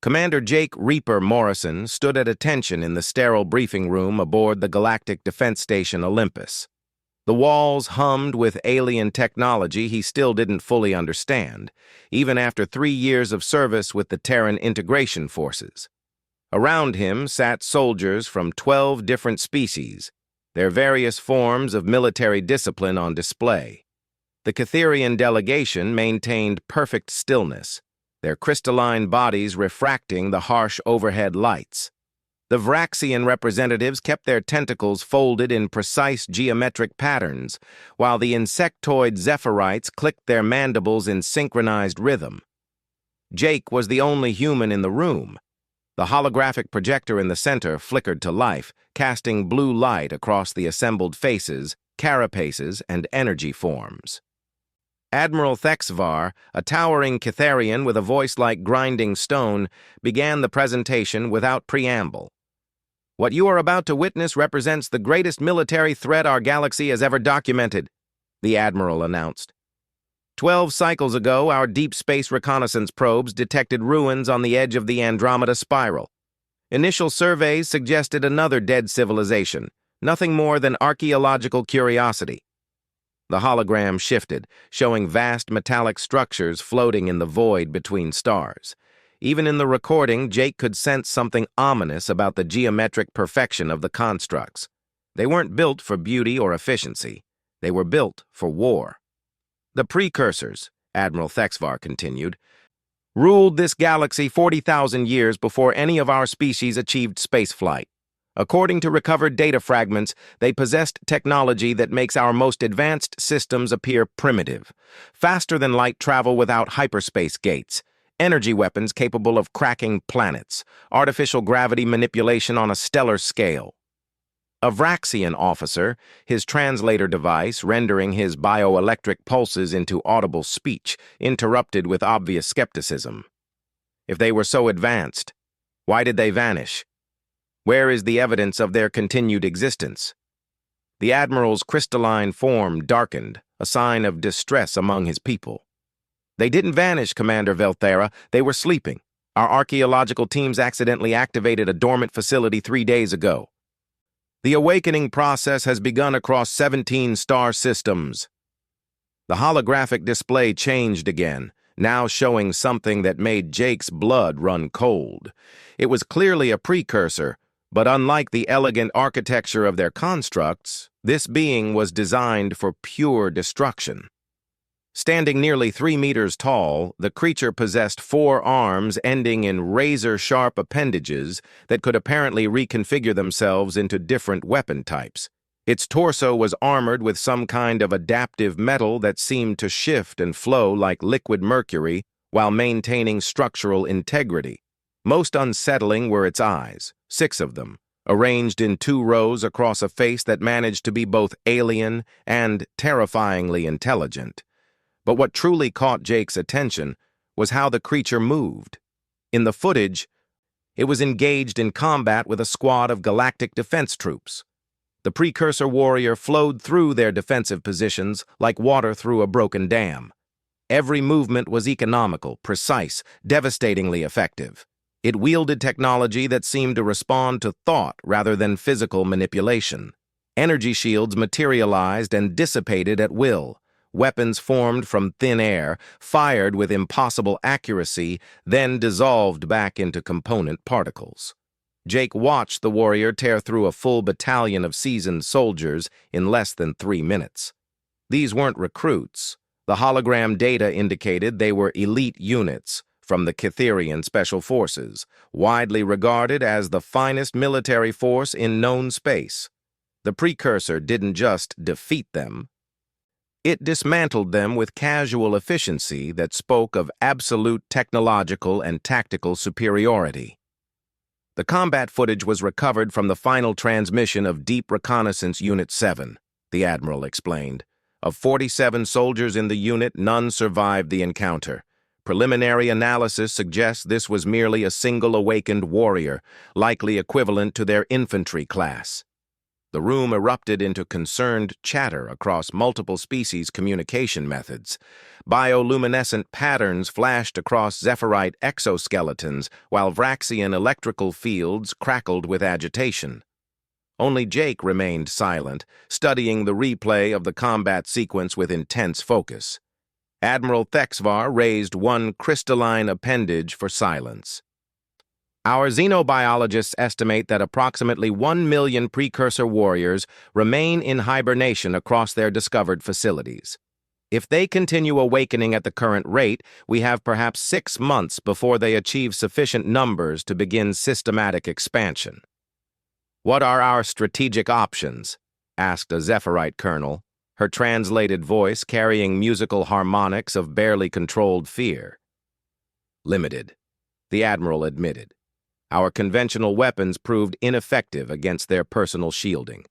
Commander Jake Reaper Morrison stood at attention in the sterile briefing room aboard the Galactic Defense Station Olympus. The walls hummed with alien technology he still didn't fully understand, even after 3 years of service with the Terran Integration Forces. Around him sat soldiers from 12 different species, their various forms of military discipline on display. The Catherian delegation maintained perfect stillness, their crystalline bodies refracting the harsh overhead lights. The Vraxian representatives kept their tentacles folded in precise geometric patterns, while the insectoid Zephyrite clicked their mandibles in synchronized rhythm. Jake was the only human in the room. The holographic projector in the center flickered to life, casting blue light across the assembled faces, carapaces, and energy forms. Admiral Thexvar, a towering Catherian with a voice like grinding stone, began the presentation without preamble. "What you are about to witness represents the greatest military threat our galaxy has ever documented," the Admiral announced. 12 cycles ago, our deep space reconnaissance probes detected ruins on the edge of the Andromeda Spiral. Initial surveys suggested another dead civilization, nothing more than archaeological curiosity. The hologram shifted, showing vast metallic structures floating in the void between stars. Even in the recording, Jake could sense something ominous about the geometric perfection of the constructs. They weren't built for beauty or efficiency. They were built for war. "The Precursors," Admiral Thexvar continued, "ruled this galaxy 40,000 years before any of our species achieved spaceflight. According to recovered data fragments, they possessed technology that makes our most advanced systems appear primitive. Faster-than-light travel without hyperspace gates, energy weapons capable of cracking planets, artificial gravity manipulation on a stellar scale." A Vraxian officer, his translator device rendering his bioelectric pulses into audible speech, interrupted with obvious skepticism. "If they were so advanced, why did they vanish? Where is the evidence of their continued existence?" The Admiral's crystalline form darkened, a sign of distress among his people. "They didn't vanish, Commander Velthera. They were sleeping. Our archaeological teams accidentally activated a dormant facility 3 days ago. The awakening process has begun across 17 star systems." The holographic display changed again, now showing something that made Jake's blood run cold. It was clearly a precursor, but unlike the elegant architecture of their constructs, this being was designed for pure destruction. Standing nearly 3 meters tall, the creature possessed 4 arms ending in razor-sharp appendages that could apparently reconfigure themselves into different weapon types. Its torso was armored with some kind of adaptive metal that seemed to shift and flow like liquid mercury while maintaining structural integrity. Most unsettling were its eyes, 6 of them, arranged in 2 rows across a face that managed to be both alien and terrifyingly intelligent. But what truly caught Jake's attention was how the creature moved. In the footage, it was engaged in combat with a squad of galactic defense troops. The Precursor warrior flowed through their defensive positions like water through a broken dam. Every movement was economical, precise, devastatingly effective. It wielded technology that seemed to respond to thought rather than physical manipulation. Energy shields materialized and dissipated at will. Weapons formed from thin air, fired with impossible accuracy, then dissolved back into component particles. Jake watched the warrior tear through a full battalion of seasoned soldiers in less than 3 minutes. These weren't recruits. The hologram data indicated they were elite units from the Catherian Special Forces, widely regarded as the finest military force in known space. The Precursor didn't just defeat them. It dismantled them with casual efficiency that spoke of absolute technological and tactical superiority. The combat footage was recovered from the final transmission of Deep Reconnaissance Unit 7, the Admiral explained. Of 47 soldiers in the unit, none survived the encounter. Preliminary analysis suggests this was merely a single awakened warrior, likely equivalent to their infantry class. the room erupted into concerned chatter across multiple species' communication methods. Bioluminescent patterns flashed across Zephyrite exoskeletons, while Vraxian electrical fields crackled with agitation. Only Jake remained silent, studying the replay of the combat sequence with intense focus. Admiral Thexvar raised one crystalline appendage for silence. Our xenobiologists estimate that approximately 1 million precursor warriors remain in hibernation across their discovered facilities. If they continue awakening at the current rate, we have perhaps 6 months before they achieve sufficient numbers to begin systematic expansion. "What are our strategic options?" asked a Zephyrite colonel, her translated voice carrying musical harmonics of barely controlled fear. "Limited," the admiral admitted. "Our conventional weapons proved ineffective against their personal shielding.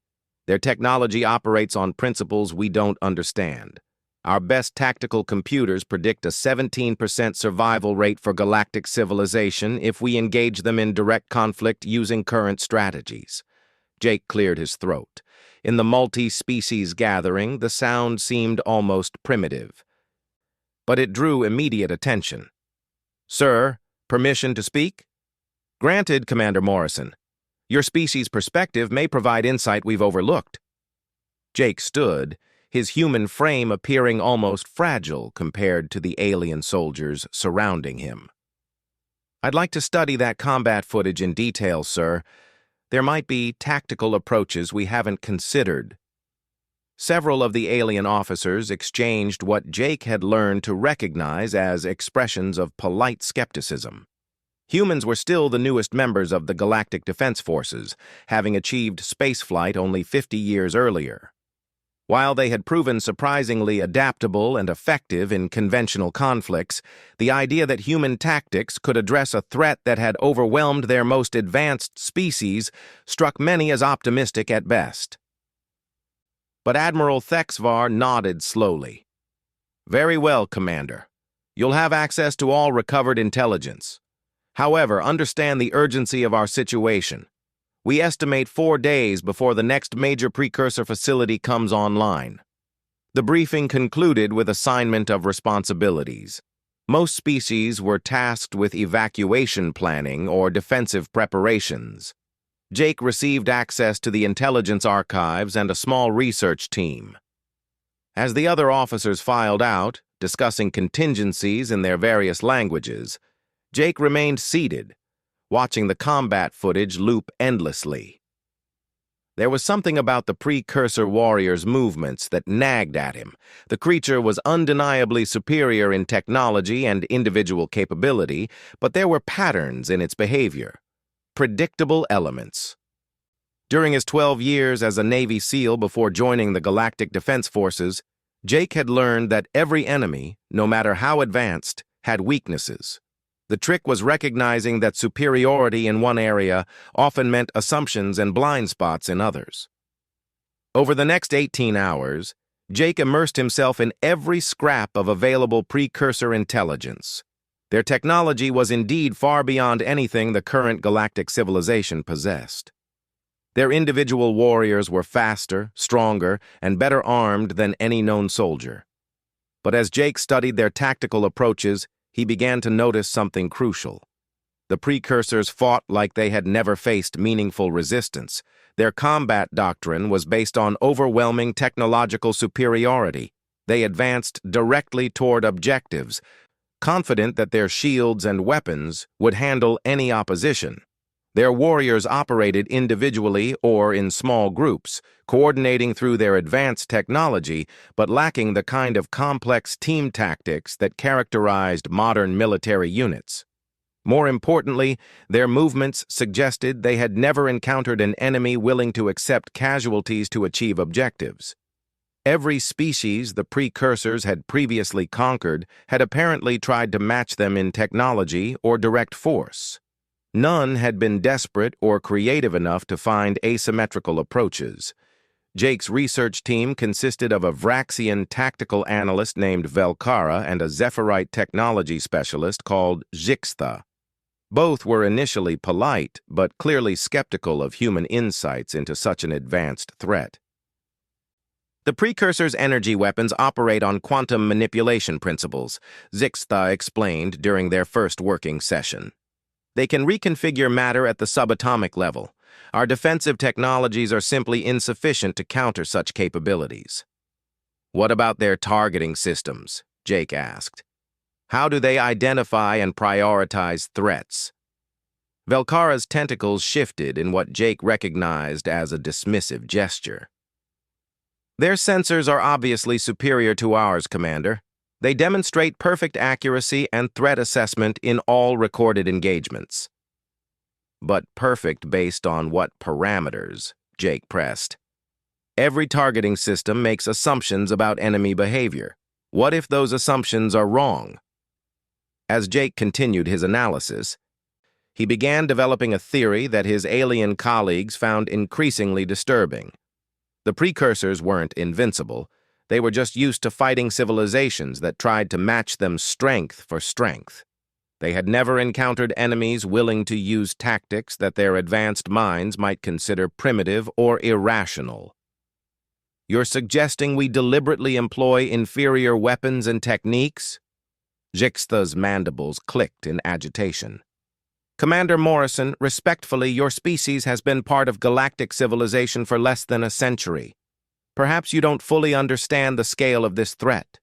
Their technology operates on principles we don't understand. Our best tactical computers predict a 17% survival rate for galactic civilization if we engage them in direct conflict using current strategies." Jake cleared his throat. In the multi-species gathering, the sound seemed almost primitive. But it drew immediate attention. "Sir, permission to speak?" "Granted, Commander Morrison. Your species' perspective may provide insight we've overlooked." Jake stood, his human frame appearing almost fragile compared to the alien soldiers surrounding him. "I'd like to study that combat footage in detail, sir. There might be tactical approaches we haven't considered." Several of the alien officers exchanged what Jake had learned to recognize as expressions of polite skepticism. Humans were still the newest members of the Galactic Defense Forces, having achieved spaceflight only 50 years earlier. While they had proven surprisingly adaptable and effective in conventional conflicts, the idea that human tactics could address a threat that had overwhelmed their most advanced species struck many as optimistic at best. But Admiral Thexvar nodded slowly. "Very well, Commander. You'll have access to all recovered intelligence. However, understand the urgency of our situation. We estimate 4 days before the next major precursor facility comes online." The briefing concluded with assignment of responsibilities. Most species were tasked with evacuation planning or defensive preparations. Jake received access to the intelligence archives and a small research team. As the other officers filed out, discussing contingencies in their various languages, Jake remained seated, watching the combat footage loop endlessly. There was something about the precursor warrior's movements that nagged at him. The creature was undeniably superior in technology and individual capability, but there were patterns in its behavior, predictable elements. During his 12 years as a Navy SEAL before joining the Galactic Defense Forces, Jake had learned that every enemy, no matter how advanced, had weaknesses. The trick was recognizing that superiority in one area often meant assumptions and blind spots in others. Over the next 18 hours, Jake immersed himself in every scrap of available precursor intelligence. Their technology was indeed far beyond anything the current galactic civilization possessed. Their individual warriors were faster, stronger, and better armed than any known soldier. But as Jake studied their tactical approaches, he began to notice something crucial. The precursors fought like they had never faced meaningful resistance. Their combat doctrine was based on overwhelming technological superiority. They advanced directly toward objectives, confident that their shields and weapons would handle any opposition. Their warriors operated individually or in small groups, coordinating through their advanced technology, but lacking the kind of complex team tactics that characterized modern military units. More importantly, their movements suggested they had never encountered an enemy willing to accept casualties to achieve objectives. Every species the precursors had previously conquered had apparently tried to match them in technology or direct force. None had been desperate or creative enough to find asymmetrical approaches. Jake's research team consisted of a Vraxian tactical analyst named Velkara and a Zephyrite technology specialist called Zixtha. Both were initially polite, but clearly skeptical of human insights into such an advanced threat. The Precursor's energy weapons operate on quantum manipulation principles, Zixta explained during their first working session. They can reconfigure matter at the subatomic level. Our defensive technologies are simply insufficient to counter such capabilities. What about their targeting systems? Jake asked. How do they identify and prioritize threats? Velkara's tentacles shifted in what Jake recognized as a dismissive gesture. Their sensors are obviously superior to ours, Commander. They demonstrate perfect accuracy and threat assessment in all recorded engagements. But perfect based on what parameters? Jake pressed. Every targeting system makes assumptions about enemy behavior. What if those assumptions are wrong? As Jake continued his analysis, he began developing a theory that his alien colleagues found increasingly disturbing. The Precursors weren't invincible. They were just used to fighting civilizations that tried to match them strength for strength. They had never encountered enemies willing to use tactics that their advanced minds might consider primitive or irrational. You're suggesting we deliberately employ inferior weapons and techniques? Jixta's mandibles clicked in agitation. Commander Morrison, respectfully, your species has been part of galactic civilization for less than a century. Perhaps you don't fully understand the scale of this threat.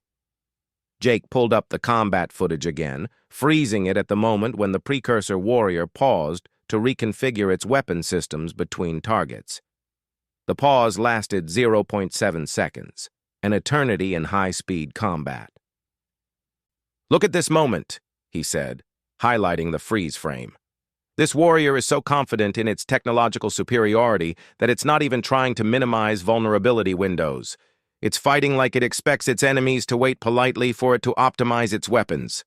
Jake pulled up the combat footage again, freezing it at the moment when the Precursor warrior paused to reconfigure its weapon systems between targets. The pause lasted 0.7 seconds, an eternity in high-speed combat. Look at this moment, he said, highlighting the freeze frame. This warrior is so confident in its technological superiority that it's not even trying to minimize vulnerability windows. It's fighting like it expects its enemies to wait politely for it to optimize its weapons.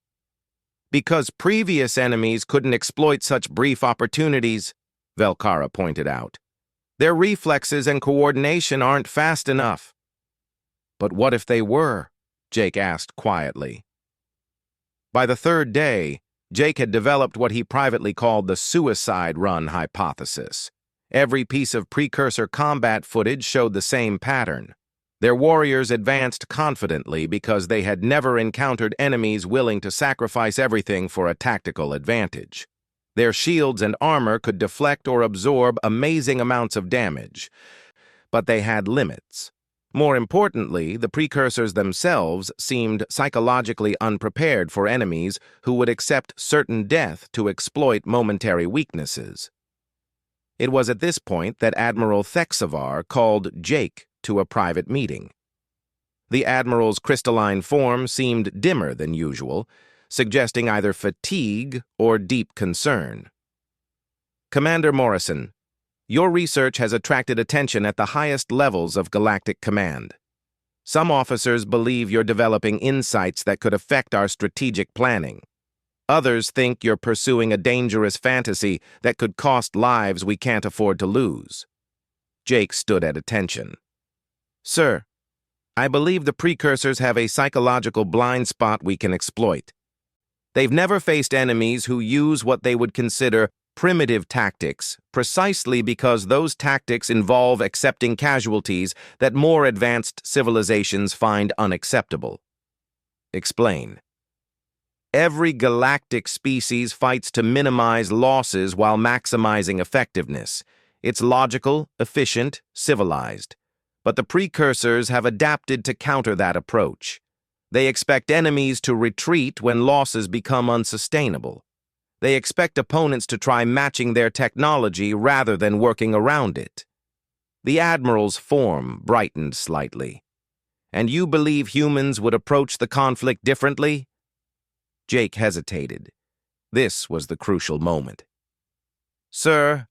Because previous enemies couldn't exploit such brief opportunities, Velkara pointed out. Their reflexes and coordination aren't fast enough. But what if they were? Jake asked quietly. By the third day, Jake had developed what he privately called the suicide run hypothesis. Every piece of Precursor combat footage showed the same pattern. Their warriors advanced confidently because they had never encountered enemies willing to sacrifice everything for a tactical advantage. Their shields and armor could deflect or absorb amazing amounts of damage, but they had limits. More importantly, the Precursors themselves seemed psychologically unprepared for enemies who would accept certain death to exploit momentary weaknesses. It was at this point that Admiral Thexavar called Jake to a private meeting. The Admiral's crystalline form seemed dimmer than usual, suggesting either fatigue or deep concern. Commander Morrison, your research has attracted attention at the highest levels of Galactic Command. Some officers believe you're developing insights that could affect our strategic planning. Others think you're pursuing a dangerous fantasy that could cost lives we can't afford to lose. Jake stood at attention. Sir, I believe the Precursors have a psychological blind spot we can exploit. They've never faced enemies who use what they would consider primitive tactics, precisely because those tactics involve accepting casualties that more advanced civilizations find unacceptable. Explain. Every galactic species fights to minimize losses while maximizing effectiveness. It's logical, efficient, civilized. But the Precursors have adapted to counter that approach. They expect enemies to retreat when losses become unsustainable. They expect opponents to try matching their technology rather than working around it. The Admiral's form brightened slightly. And you believe humans would approach the conflict differently? Jake hesitated. This was the crucial moment. Sir,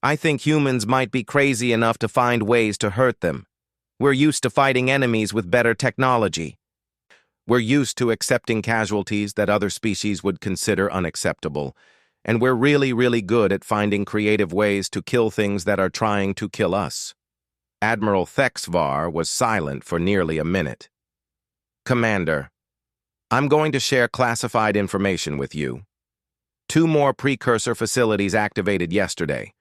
I think humans might be crazy enough to find ways to hurt them. We're used to fighting enemies with better technology. We're used to accepting casualties that other species would consider unacceptable, and we're really good at finding creative ways to kill things that are trying to kill us. Admiral Thexvar was silent for nearly a minute. Commander, I'm going to share classified information with you. 2 more precursor facilities activated yesterday.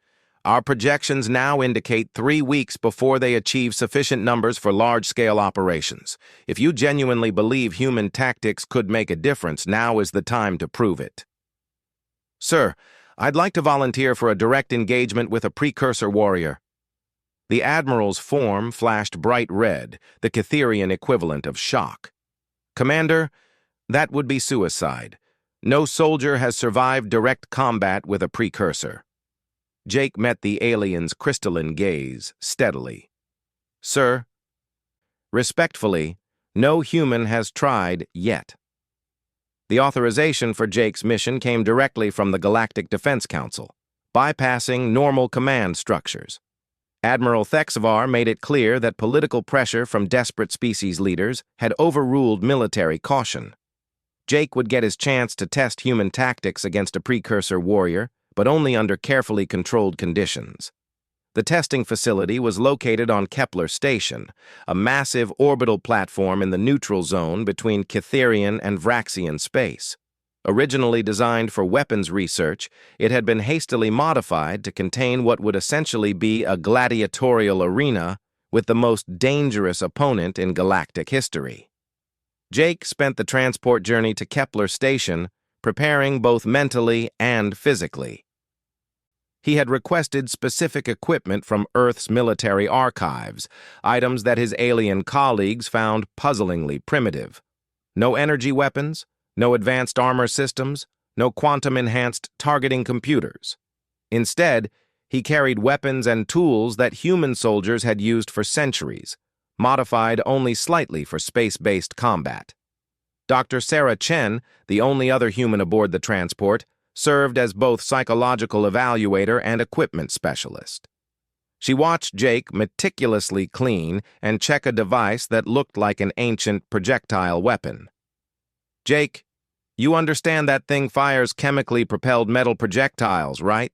Our projections now indicate 3 weeks before they achieve sufficient numbers for large-scale operations. If you genuinely believe human tactics could make a difference, now is the time to prove it. Sir, I'd like to volunteer for a direct engagement with a precursor warrior. The Admiral's form flashed bright red, the Catherian equivalent of shock. Commander, that would be suicide. No soldier has survived direct combat with a precursor. Jake met the alien's crystalline gaze steadily. Sir, respectfully, no human has tried yet. The authorization for Jake's mission came directly from the Galactic Defense Council, bypassing normal command structures. Admiral Thexvar made it clear that political pressure from desperate species leaders had overruled military caution. Jake would get his chance to test human tactics against a precursor warrior, but only under carefully controlled conditions. The testing facility was located on Kepler Station, a massive orbital platform in the neutral zone between Catherian and Vraxian space. Originally designed for weapons research, it had been hastily modified to contain what would essentially be a gladiatorial arena with the most dangerous opponent in galactic history. Jake spent the transport journey to Kepler Station, preparing both mentally and physically. He had requested specific equipment from Earth's military archives, items that his alien colleagues found puzzlingly primitive. No energy weapons, no advanced armor systems, no quantum-enhanced targeting computers. Instead, he carried weapons and tools that human soldiers had used for centuries, modified only slightly for space-based combat. Dr. Sarah Chen, the only other human aboard the transport, served as both psychological evaluator and equipment specialist. She watched Jake meticulously clean and check a device that looked like an ancient projectile weapon. Jake, you understand that thing fires chemically propelled metal projectiles, right?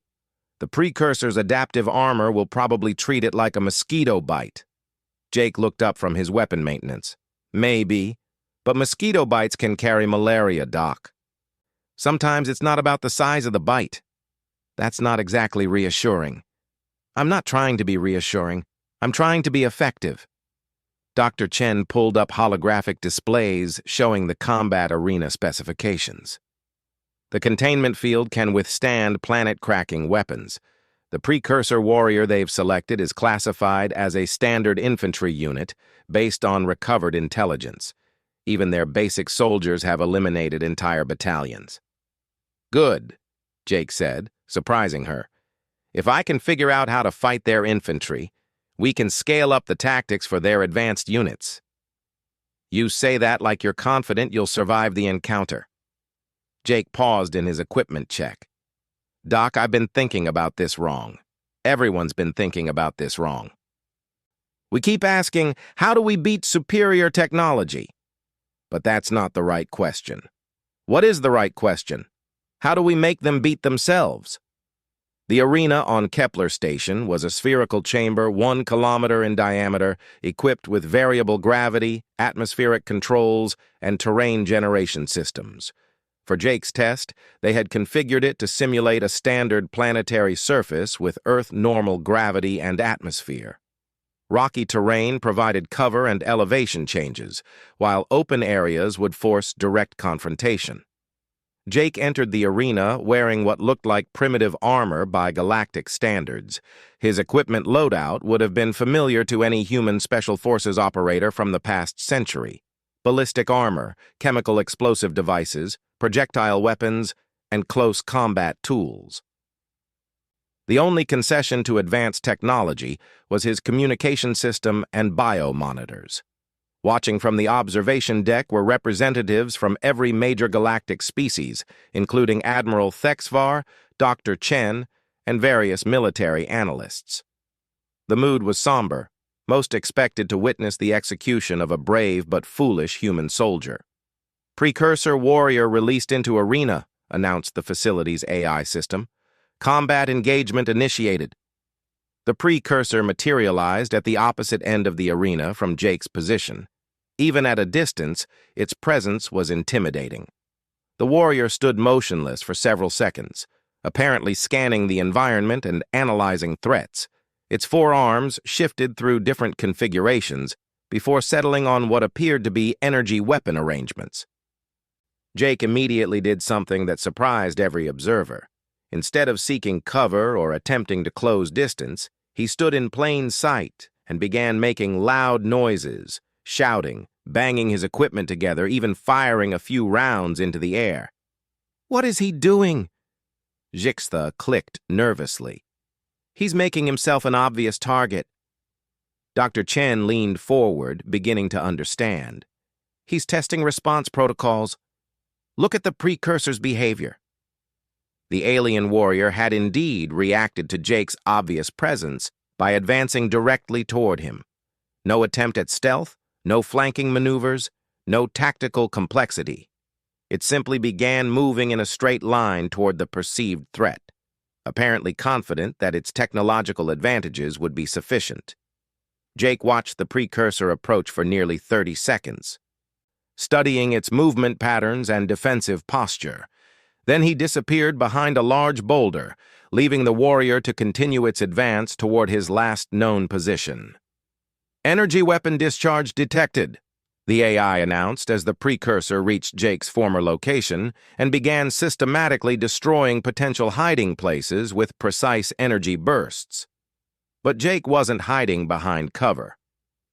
The precursor's adaptive armor will probably treat it like a mosquito bite. Jake looked up from his weapon maintenance. Maybe, but mosquito bites can carry malaria, Doc. Sometimes it's not about the size of the bite. That's not exactly reassuring. I'm not trying to be reassuring. I'm trying to be effective. Dr. Chen pulled up holographic displays showing the combat arena specifications. The containment field can withstand planet-cracking weapons. The precursor warrior they've selected is classified as a standard infantry unit based on recovered intelligence. Even their basic soldiers have eliminated entire battalions. Good, Jake said, surprising her. If I can figure out how to fight their infantry, we can scale up the tactics for their advanced units. You say that like you're confident you'll survive the encounter. Jake paused in his equipment check. Doc, I've been thinking about this wrong. Everyone's been thinking about this wrong. We keep asking, how do we beat superior technology? But that's not the right question. What is the right question? How do we make them beat themselves? The arena on Kepler Station was a spherical chamber 1 kilometer in diameter, equipped with variable gravity, atmospheric controls, and terrain generation systems. For Jake's test, they had configured it to simulate a standard planetary surface with Earth normal gravity and atmosphere. Rocky terrain provided cover and elevation changes, while open areas would force direct confrontation. Jake entered the arena wearing what looked like primitive armor by galactic standards. His equipment loadout would have been familiar to any human special forces operator from the past century. Ballistic armor, chemical explosive devices, projectile weapons, and close combat tools. The only concession to advanced technology was his communication system and biomonitors. Watching from the observation deck were representatives from every major galactic species, including Admiral Thexvar, Dr. Chen, and various military analysts. The mood was somber, most expected to witness the execution of a brave but foolish human soldier. Precursor warrior released into arena, announced the facility's AI system. Combat engagement initiated. The precursor materialized at the opposite end of the arena from Jake's position. Even at a distance, its presence was intimidating. The warrior stood motionless for several seconds, apparently scanning the environment and analyzing threats. Its four arms shifted through different configurations before settling on what appeared to be energy weapon arrangements. Jake immediately did something that surprised every observer. Instead of seeking cover or attempting to close distance, he stood in plain sight and began making loud noises, shouting, banging his equipment together, even firing a few rounds into the air. "What is he doing?" Jixtha clicked nervously. "He's making himself an obvious target." Dr. Chen leaned forward, beginning to understand. "He's testing response protocols. Look at the Precursor's behavior." The alien warrior had indeed reacted to Jake's obvious presence by advancing directly toward him. No attempt at stealth, no flanking maneuvers, no tactical complexity. It simply began moving in a straight line toward the perceived threat, apparently confident that its technological advantages would be sufficient. Jake watched the Precursor approach for nearly 30 seconds, studying its movement patterns and defensive posture. Then he disappeared behind a large boulder, leaving the warrior to continue its advance toward his last known position. "Energy weapon discharge detected," the AI announced as the Precursor reached Jake's former location and began systematically destroying potential hiding places with precise energy bursts. But Jake wasn't hiding behind cover.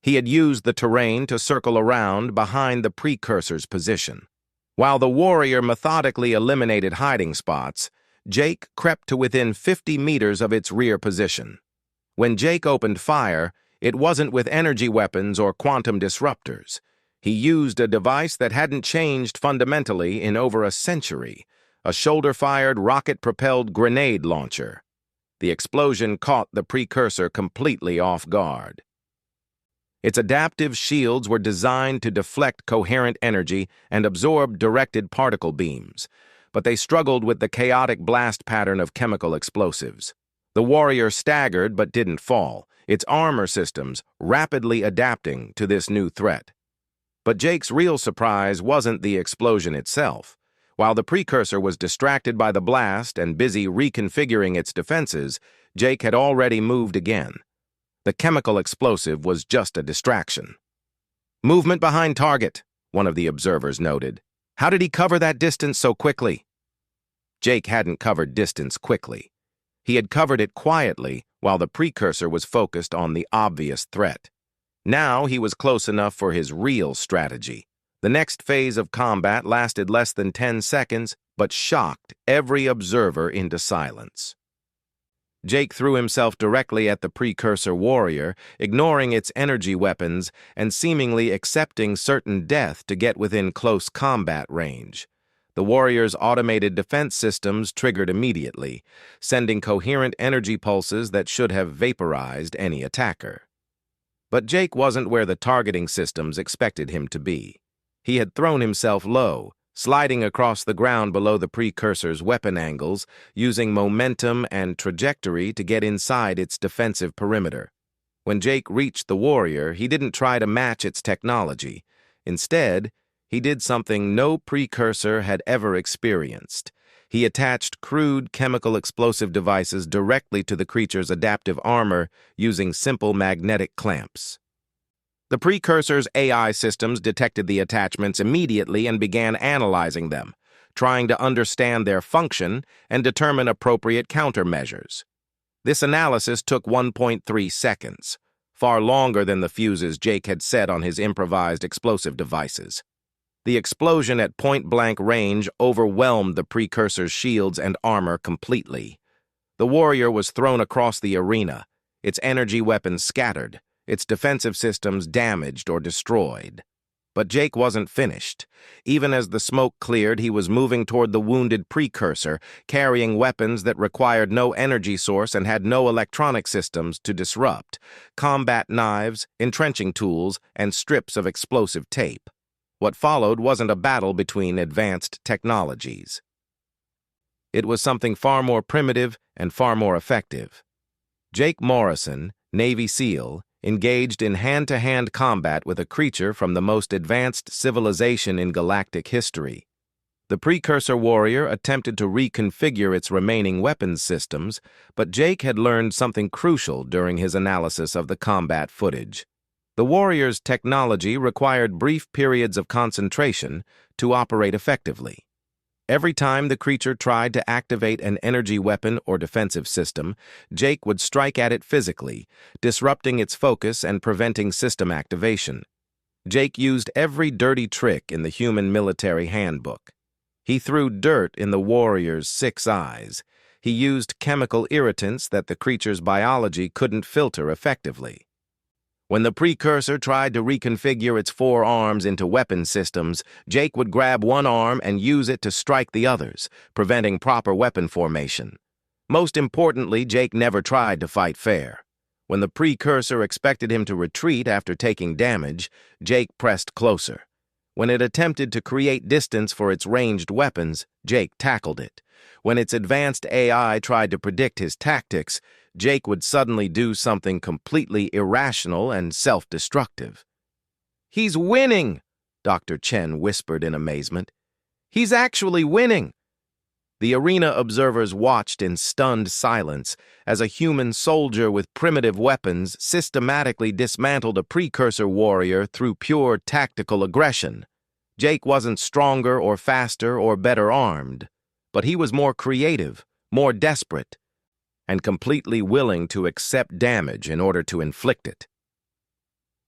He had used the terrain to circle around behind the Precursor's position. While the warrior methodically eliminated hiding spots, Jake crept to within 50 meters of its rear position. When Jake opened fire, it wasn't with energy weapons or quantum disruptors. He used a device that hadn't changed fundamentally in over a century, a shoulder-fired, rocket-propelled grenade launcher. The explosion caught the Precursor completely off guard. Its adaptive shields were designed to deflect coherent energy and absorb directed particle beams, but they struggled with the chaotic blast pattern of chemical explosives. The warrior staggered but didn't fall, its armor systems rapidly adapting to this new threat. But Jake's real surprise wasn't the explosion itself. While the Precursor was distracted by the blast and busy reconfiguring its defenses, Jake had already moved again. The chemical explosive was just a distraction. "Movement behind target," one of the observers noted. "How did he cover that distance so quickly?" Jake hadn't covered distance quickly. He had covered it quietly while the Precursor was focused on the obvious threat. Now he was close enough for his real strategy. The next phase of combat lasted less than 10 seconds, but shocked every observer into silence. Jake threw himself directly at the Precursor warrior, ignoring its energy weapons and seemingly accepting certain death to get within close combat range. The warrior's automated defense systems triggered immediately, sending coherent energy pulses that should have vaporized any attacker. But Jake wasn't where the targeting systems expected him to be. He had thrown himself low, sliding across the ground below the Precursor's weapon angles, using momentum and trajectory to get inside its defensive perimeter. When Jake reached the warrior, he didn't try to match its technology. Instead, he did something no Precursor had ever experienced. He attached crude chemical explosive devices directly to the creature's adaptive armor using simple magnetic clamps. The Precursor's AI systems detected the attachments immediately and began analyzing them, trying to understand their function and determine appropriate countermeasures. This analysis took 1.3 seconds, far longer than the fuses Jake had set on his improvised explosive devices. The explosion at point-blank range overwhelmed the Precursor's shields and armor completely. The warrior was thrown across the arena, its energy weapons scattered, its defensive systems damaged or destroyed. But Jake wasn't finished. Even as the smoke cleared, he was moving toward the wounded Precursor, carrying weapons that required no energy source and had no electronic systems to disrupt: combat knives, entrenching tools, and strips of explosive tape. What followed wasn't a battle between advanced technologies. It was something far more primitive and far more effective. Jake Morrison, Navy SEAL, engaged in hand-to-hand combat with a creature from the most advanced civilization in galactic history. The Precursor warrior attempted to reconfigure its remaining weapons systems, but Jake had learned something crucial during his analysis of the combat footage. The warrior's technology required brief periods of concentration to operate effectively. Every time the creature tried to activate an energy weapon or defensive system, Jake would strike at it physically, disrupting its focus and preventing system activation. Jake used every dirty trick in the human military handbook. He threw dirt in the warrior's 6 eyes. He used chemical irritants that the creature's biology couldn't filter effectively. When the Precursor tried to reconfigure its 4 arms into weapon systems, Jake would grab one arm and use it to strike the others, preventing proper weapon formation. Most importantly, Jake never tried to fight fair. When the Precursor expected him to retreat after taking damage, Jake pressed closer. When it attempted to create distance for its ranged weapons, Jake tackled it. When its advanced AI tried to predict his tactics, Jake would suddenly do something completely irrational and self-destructive. "He's winning!" Dr. Chen whispered in amazement. "He's actually winning!" The arena observers watched in stunned silence as a human soldier with primitive weapons systematically dismantled a Precursor warrior through pure tactical aggression. Jake wasn't stronger or faster or better armed, but he was more creative, more desperate, and completely willing to accept damage in order to inflict it.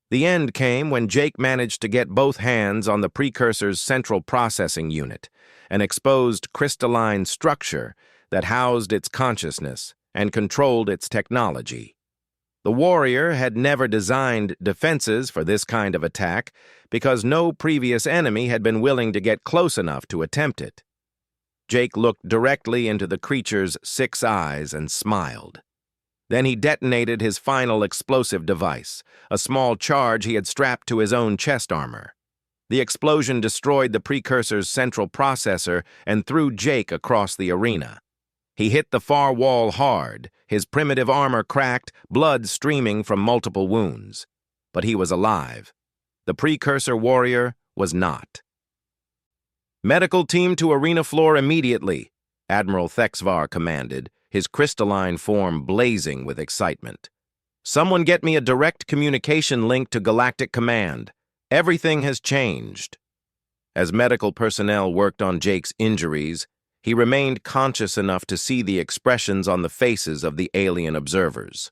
The end came when Jake managed to get both hands on the Precursor's central processing unit, an exposed crystalline structure that housed its consciousness and controlled its technology. The warrior had never designed defenses for this kind of attack because no previous enemy had been willing to get close enough to attempt it. Jake looked directly into the creature's 6 eyes and smiled. Then he detonated his final explosive device, a small charge he had strapped to his own chest armor. The explosion destroyed the Precursor's central processor and threw Jake across the arena. He hit the far wall hard, his primitive armor cracked, blood streaming from multiple wounds. But he was alive. The Precursor warrior was not. "Medical team to arena floor immediately," Admiral Thexvar commanded, his crystalline form blazing with excitement. "Someone get me a direct communication link to Galactic Command. Everything has changed." As medical personnel worked on Jake's injuries, he remained conscious enough to see the expressions on the faces of the alien observers.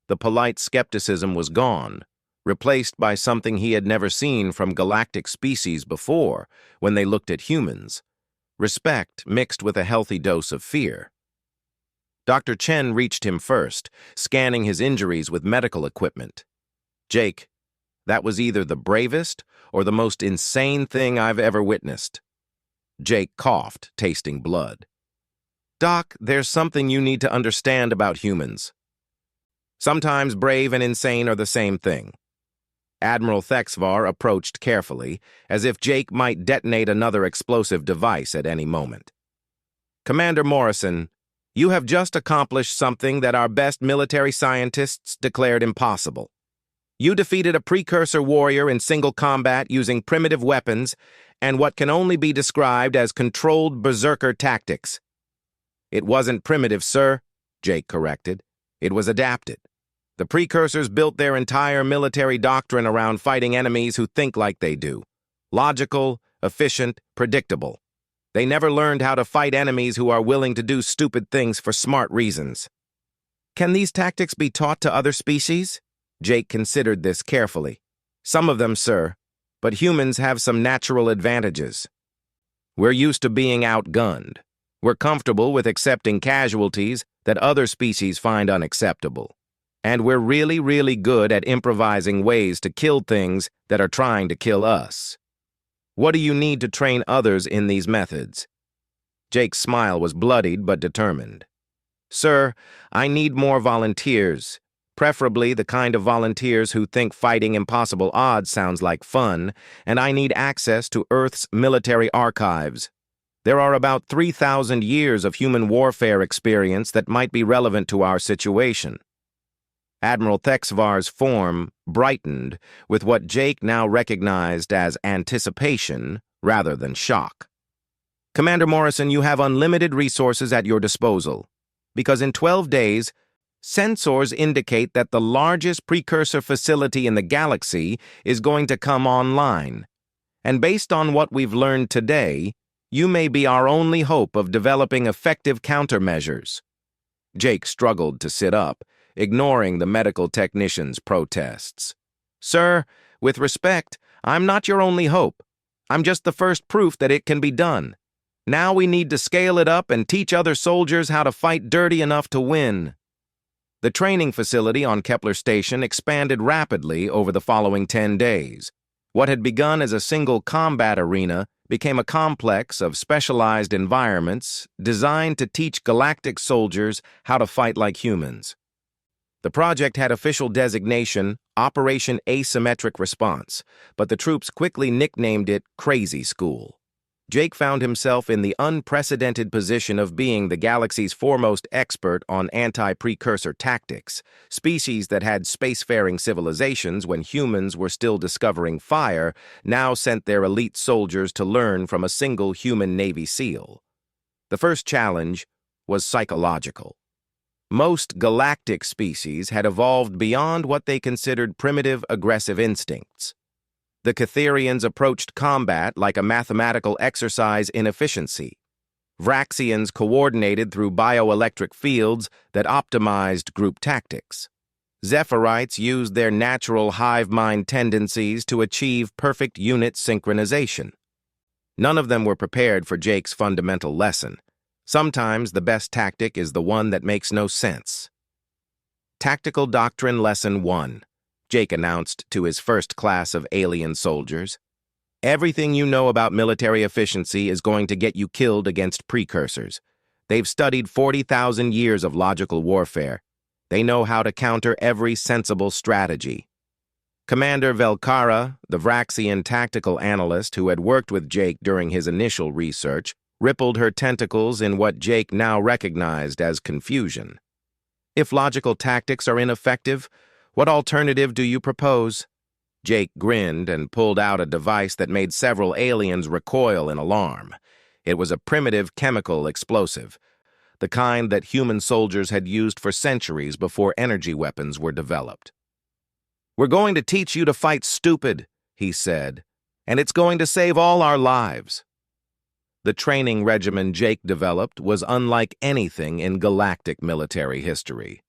The polite skepticism was gone, replaced by something he had never seen from galactic species before when they looked at humans: respect mixed with a healthy dose of fear. Dr. Chen reached him first, scanning his injuries with medical equipment. "Jake, that was either the bravest or the most insane thing I've ever witnessed." Jake coughed, tasting blood. "Doc, there's something you need to understand about humans. Sometimes brave and insane are the same thing." Admiral Thexvar approached carefully, as if Jake might detonate another explosive device at any moment. "Commander Morrison, you have just accomplished something that our best military scientists declared impossible. You defeated a Precursor warrior in single combat using primitive weapons and what can only be described as controlled berserker tactics." "It wasn't primitive, sir," Jake corrected. "It was adapted. The Precursors built their entire military doctrine around fighting enemies who think like they do. Logical, efficient, predictable. They never learned how to fight enemies who are willing to do stupid things for smart reasons." "Can these tactics be taught to other species?" Jake considered this carefully. "Some of them, sir, but humans have some natural advantages. We're used to being outgunned. We're comfortable with accepting casualties that other species find unacceptable. And we're really, really good at improvising ways to kill things that are trying to kill us. What do you need to train others in these methods?" Jake's smile was bloodied but determined. "Sir, I need more volunteers, preferably the kind of volunteers who think fighting impossible odds sounds like fun, and I need access to Earth's military archives. There are about 3,000 years of human warfare experience that might be relevant to our situation." Admiral Thexvar's form brightened with what Jake now recognized as anticipation rather than shock. Commander Morrison, you have unlimited resources at your disposal, because in 12 days, sensors indicate that the largest precursor facility in the galaxy is going to come online. And based on what we've learned today, you may be our only hope of developing effective countermeasures. Jake struggled to sit up, ignoring the medical technician's protests. Sir, with respect, I'm not your only hope. I'm just the first proof that it can be done. Now we need to scale it up and teach other soldiers how to fight dirty enough to win. The training facility on Kepler Station expanded rapidly over the following 10 days. What had begun as a single combat arena became a complex of specialized environments designed to teach galactic soldiers how to fight like humans. The project had official designation Operation Asymmetric Response, but the troops quickly nicknamed it Crazy School. Jake found himself in the unprecedented position of being the galaxy's foremost expert on anti-precursor tactics, species that had spacefaring civilizations when humans were still discovering fire now sent their elite soldiers to learn from a single human Navy SEAL. The first challenge was psychological. Most galactic species had evolved beyond what they considered primitive, aggressive instincts. The Catherians approached combat like a mathematical exercise in efficiency. Vraxians coordinated through bioelectric fields that optimized group tactics. Zephirites used their natural hive mind tendencies to achieve perfect unit synchronization. None of them were prepared for Jake's fundamental lesson. Sometimes the best tactic is the one that makes no sense. Tactical Doctrine Lesson 1. Jake announced to his first class of alien soldiers. Everything you know about military efficiency is going to get you killed against precursors. They've studied 40,000 years of logical warfare. They know how to counter every sensible strategy. Commander Velkara, the Vraxian tactical analyst who had worked with Jake during his initial research, rippled her tentacles in what Jake now recognized as confusion. If logical tactics are ineffective, what alternative do you propose? Jake grinned and pulled out a device that made several aliens recoil in alarm. It was a primitive chemical explosive, the kind that human soldiers had used for centuries before energy weapons were developed. "We're going to teach you to fight stupid," he said, "and it's going to save all our lives." The training regimen Jake developed was unlike anything in galactic military history.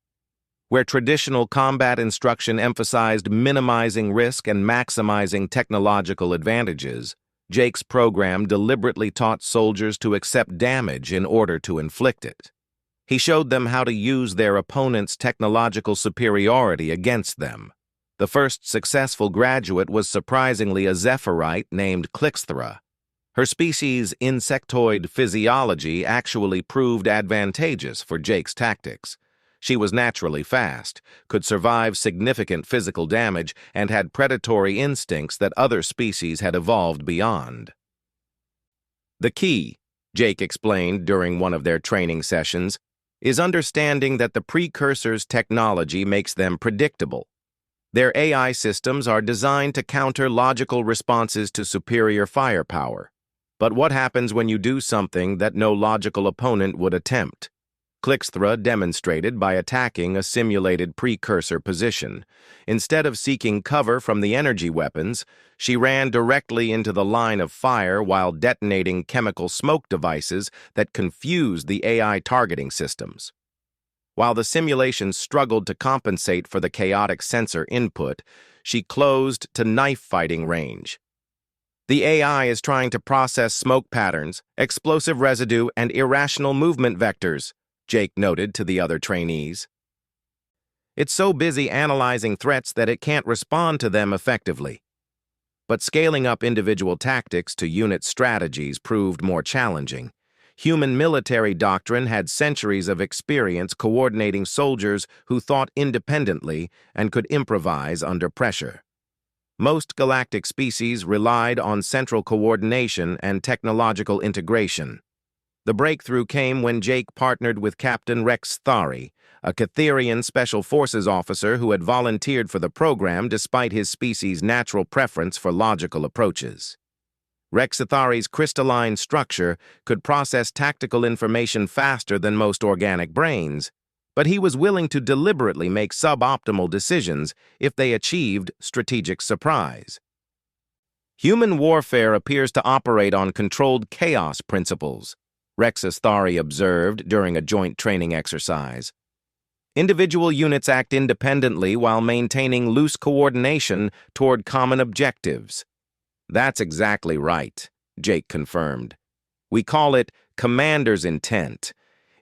Where traditional combat instruction emphasized minimizing risk and maximizing technological advantages, Jake's program deliberately taught soldiers to accept damage in order to inflict it. He showed them how to use their opponent's technological superiority against them. The first successful graduate was surprisingly a Zephirite named Clixthra. Her species' insectoid physiology actually proved advantageous for Jake's tactics. She was naturally fast, could survive significant physical damage, and had predatory instincts that other species had evolved beyond. The key, Jake explained during one of their training sessions, is understanding that the Precursor's technology makes them predictable. Their AI systems are designed to counter logical responses to superior firepower. But what happens when you do something that no logical opponent would attempt? Clixthra demonstrated by attacking a simulated precursor position. Instead of seeking cover from the energy weapons, she ran directly into the line of fire while detonating chemical smoke devices that confused the AI targeting systems. While the simulation struggled to compensate for the chaotic sensor input, she closed to knife-fighting range. The AI is trying to process smoke patterns, explosive residue, and irrational movement vectors, Jake noted to the other trainees. It's so busy analyzing threats that it can't respond to them effectively. But scaling up individual tactics to unit strategies proved more challenging. Human military doctrine had centuries of experience coordinating soldiers who thought independently and could improvise under pressure. Most galactic species relied on central coordination and technological integration. The breakthrough came when Jake partnered with Captain Rex Thari, a Catherian Special Forces officer who had volunteered for the program despite his species' natural preference for logical approaches. Rexithari's crystalline structure could process tactical information faster than most organic brains, but he was willing to deliberately make suboptimal decisions if they achieved strategic surprise. Human warfare appears to operate on controlled chaos principles, Rexithari observed during a joint training exercise. Individual units act independently while maintaining loose coordination toward common objectives. That's exactly right, Jake confirmed. We call it commander's intent.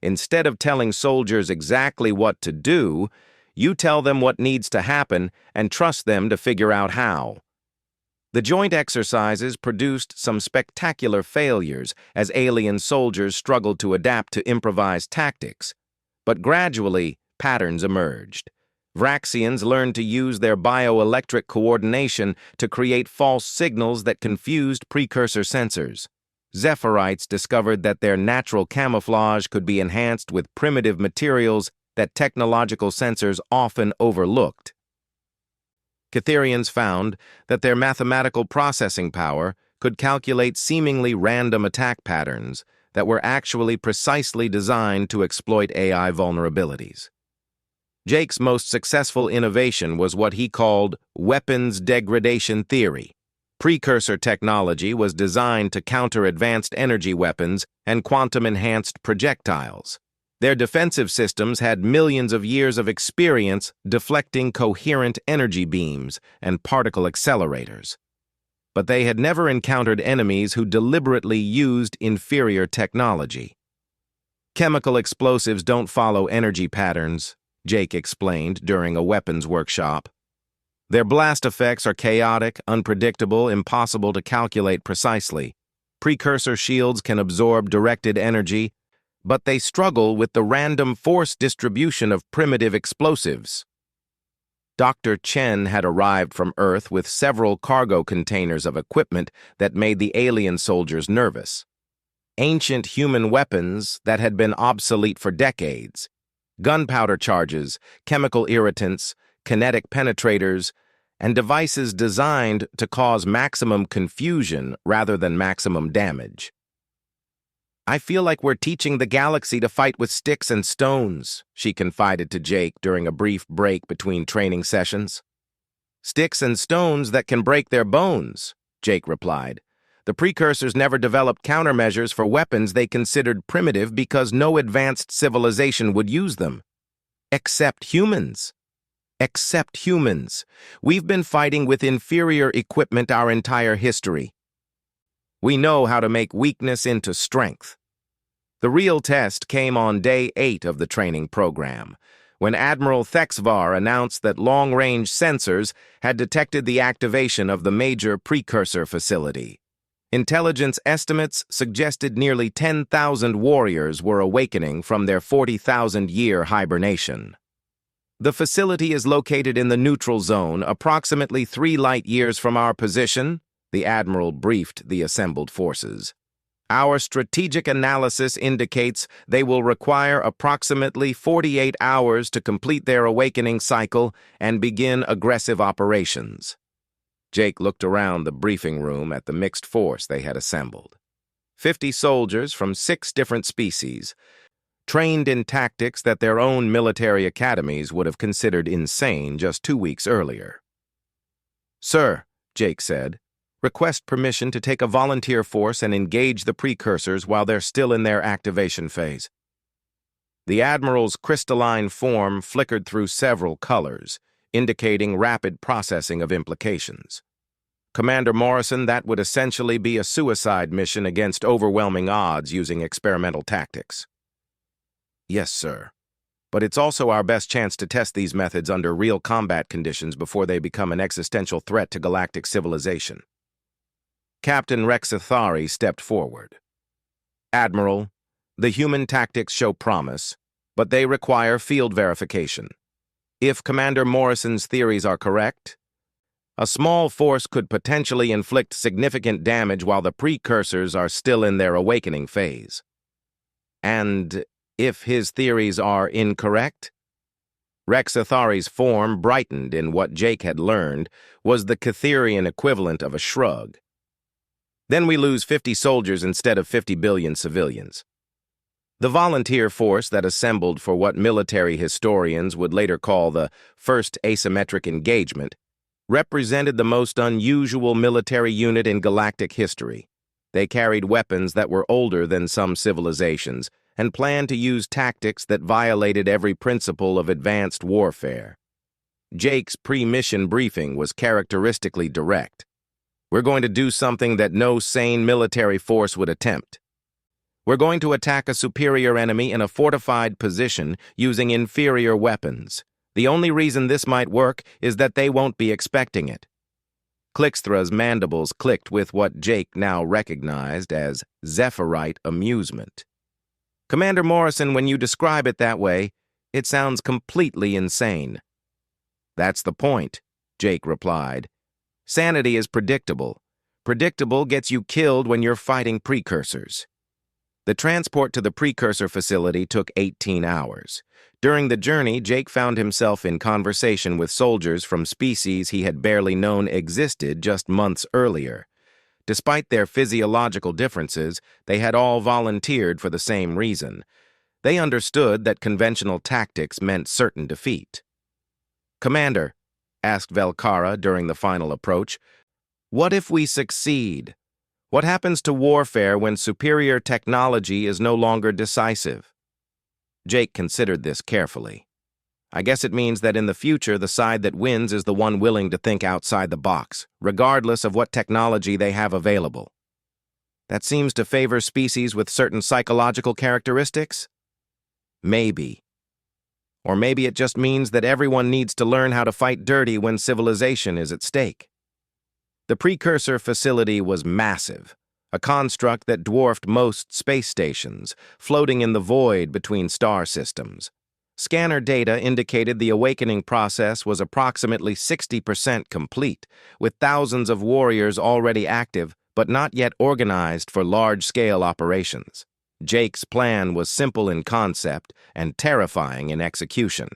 Instead of telling soldiers exactly what to do, you tell them what needs to happen and trust them to figure out how. The joint exercises produced some spectacular failures as alien soldiers struggled to adapt to improvised tactics. But gradually, patterns emerged. Vraxians learned to use their bioelectric coordination to create false signals that confused precursor sensors. Zephyrite discovered that their natural camouflage could be enhanced with primitive materials that technological sensors often overlooked. Catherians found that their mathematical processing power could calculate seemingly random attack patterns that were actually precisely designed to exploit AI vulnerabilities. Jake's most successful innovation was what he called weapons degradation theory. Precursor technology was designed to counter advanced energy weapons and quantum-enhanced projectiles. Their defensive systems had millions of years of experience deflecting coherent energy beams and particle accelerators. But they had never encountered enemies who deliberately used inferior technology. Chemical explosives don't follow energy patterns, Jake explained during a weapons workshop. Their blast effects are chaotic, unpredictable, impossible to calculate precisely. Precursor shields can absorb directed energy, but they struggle with the random force distribution of primitive explosives. Dr. Chen had arrived from Earth with several cargo containers of equipment that made the alien soldiers nervous. Ancient human weapons that had been obsolete for decades. Gunpowder charges, chemical irritants, kinetic penetrators, and devices designed to cause maximum confusion rather than maximum damage. I feel like we're teaching the galaxy to fight with sticks and stones, she confided to Jake during a brief break between training sessions. Sticks and stones that can break their bones, Jake replied. The precursors never developed countermeasures for weapons they considered primitive because no advanced civilization would use them. Except humans. Except humans. We've been fighting with inferior equipment our entire history. We know how to make weakness into strength. The real test came on day 8 of the training program, when Admiral Thexvar announced that long-range sensors had detected the activation of the major precursor facility. Intelligence estimates suggested nearly 10,000 warriors were awakening from their 40,000-year hibernation. The facility is located in the neutral zone, approximately 3 light-years from our position, the Admiral briefed the assembled forces. Our strategic analysis indicates they will require approximately 48 hours to complete their awakening cycle and begin aggressive operations. Jake looked around the briefing room at the mixed force they had assembled. 50 soldiers from 6 different species, trained in tactics that their own military academies would have considered insane just 2 weeks earlier. "Sir," Jake said, "request permission to take a volunteer force and engage the precursors while they're still in their activation phase." The Admiral's crystalline form flickered through several colors, indicating rapid processing of implications. "Commander Morrison, that would essentially be a suicide mission against overwhelming odds using experimental tactics." "Yes, sir. But it's also our best chance to test these methods under real combat conditions before they become an existential threat to galactic civilization." Captain Rexithari stepped forward. "Admiral, the human tactics show promise, but they require field verification. If Commander Morrison's theories are correct, a small force could potentially inflict significant damage while the precursors are still in their awakening phase. And if his theories are incorrect?" Rexithari's form brightened in what Jake had learned was the Catherian equivalent of a shrug. Then we lose 50 soldiers instead of 50 billion civilians. The volunteer force that assembled for what military historians would later call the First Asymmetric Engagement represented the most unusual military unit in galactic history. They carried weapons that were older than some civilizations and planned to use tactics that violated every principle of advanced warfare. Jake's pre-mission briefing was characteristically direct. We're going to do something that no sane military force would attempt. We're going to attack a superior enemy in a fortified position using inferior weapons. The only reason this might work is that they won't be expecting it. Clixthra's mandibles clicked with what Jake now recognized as Zephyrite amusement. Commander Morrison, when you describe it that way, it sounds completely insane. That's the point, Jake replied. Sanity is predictable. Predictable gets you killed when you're fighting precursors. The transport to the Precursor facility took 18 hours. During the journey, Jake found himself in conversation with soldiers from species he had barely known existed just months earlier. Despite their physiological differences, they had all volunteered for the same reason. They understood that conventional tactics meant certain defeat. "Commander," asked Velkara during the final approach, "what if we succeed? What happens to warfare when superior technology is no longer decisive?" Jake considered this carefully. "I guess it means that in the future the side that wins is the one willing to think outside the box, regardless of what technology they have available. That seems to favor species with certain psychological characteristics? Maybe. Or maybe it just means that everyone needs to learn how to fight dirty when civilization is at stake." The Precursor facility was massive, a construct that dwarfed most space stations, floating in the void between star systems. Scanner data indicated the awakening process was approximately 60% complete, with thousands of warriors already active but not yet organized for large-scale operations. Jake's plan was simple in concept and terrifying in execution.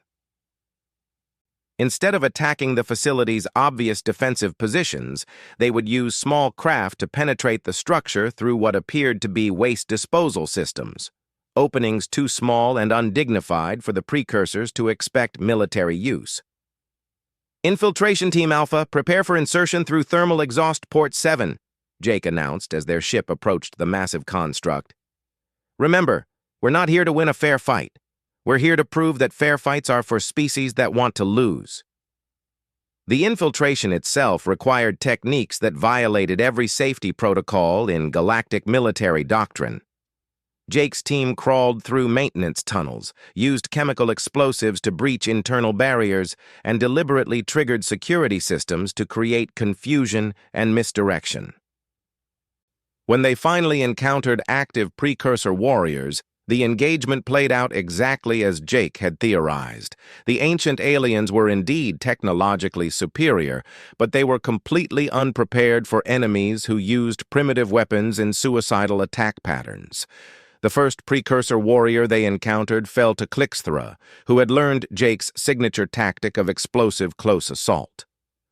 Instead of attacking the facility's obvious defensive positions, they would use small craft to penetrate the structure through what appeared to be waste disposal systems, openings too small and undignified for the precursors to expect military use. "Infiltration Team Alpha, prepare for insertion through thermal exhaust port 7, Jake announced as their ship approached the massive construct. "Remember, we're not here to win a fair fight. We're here to prove that fair fights are for species that want to lose." The infiltration itself required techniques that violated every safety protocol in galactic military doctrine. Jake's team crawled through maintenance tunnels, used chemical explosives to breach internal barriers, and deliberately triggered security systems to create confusion and misdirection. When they finally encountered active precursor warriors, the engagement played out exactly as Jake had theorized. The ancient aliens were indeed technologically superior, but they were completely unprepared for enemies who used primitive weapons in suicidal attack patterns. The first precursor warrior they encountered fell to Clixthra, who had learned Jake's signature tactic of explosive close assault.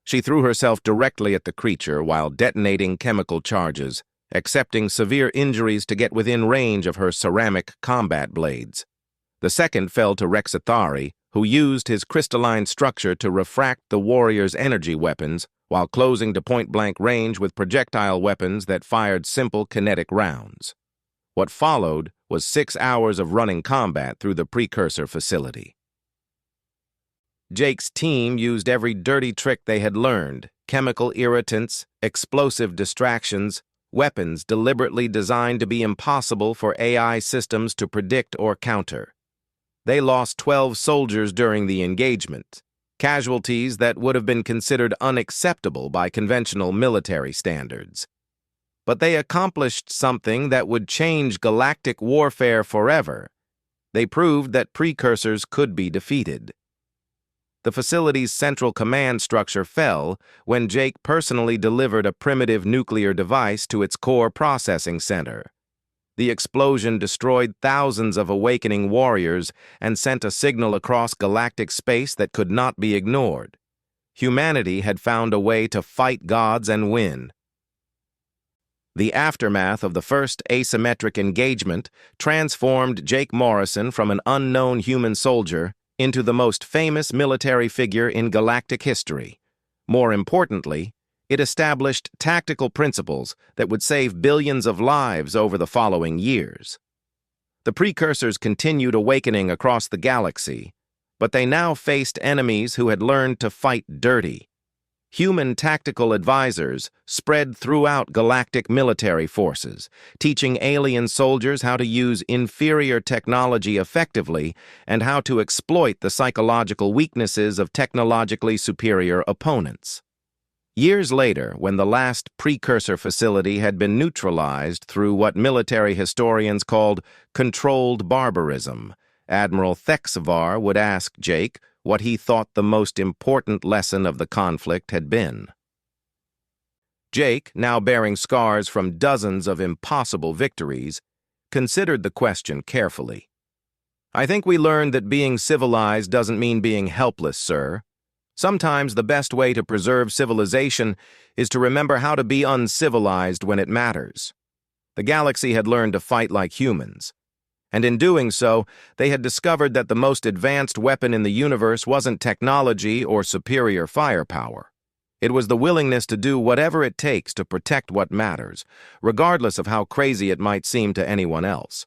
She threw herself directly at the creature while detonating chemical charges, accepting severe injuries to get within range of her ceramic combat blades. The second fell to Rexathari, who used his crystalline structure to refract the warrior's energy weapons while closing to point-blank range with projectile weapons that fired simple kinetic rounds. What followed was 6 hours of running combat through the Precursor facility. Jake's team used every dirty trick they had learned: chemical irritants, explosive distractions, weapons deliberately designed to be impossible for AI systems to predict or counter. They lost 12 soldiers during the engagement, casualties that would have been considered unacceptable by conventional military standards. But they accomplished something that would change galactic warfare forever. They proved that precursors could be defeated. The facility's central command structure fell when Jake personally delivered a primitive nuclear device to its core processing center. The explosion destroyed thousands of awakening warriors and sent a signal across galactic space that could not be ignored. Humanity had found a way to fight gods and win. The aftermath of the first asymmetric engagement transformed Jake Morrison from an unknown human soldier into the most famous military figure in galactic history. More importantly, it established tactical principles that would save billions of lives over the following years. The Precursors continued awakening across the galaxy, but they now faced enemies who had learned to fight dirty. Human tactical advisors spread throughout galactic military forces, teaching alien soldiers how to use inferior technology effectively and how to exploit the psychological weaknesses of technologically superior opponents. Years later, when the last Precursor facility had been neutralized through what military historians called controlled barbarism, Admiral Thexvar would ask Jake what he thought the most important lesson of the conflict had been. Jake, now bearing scars from dozens of impossible victories, considered the question carefully. "I think we learned that being civilized doesn't mean being helpless, sir. Sometimes the best way to preserve civilization is to remember how to be uncivilized when it matters." The galaxy had learned to fight like humans, and in doing so, they had discovered that the most advanced weapon in the universe wasn't technology or superior firepower. It was the willingness to do whatever it takes to protect what matters, regardless of how crazy it might seem to anyone else.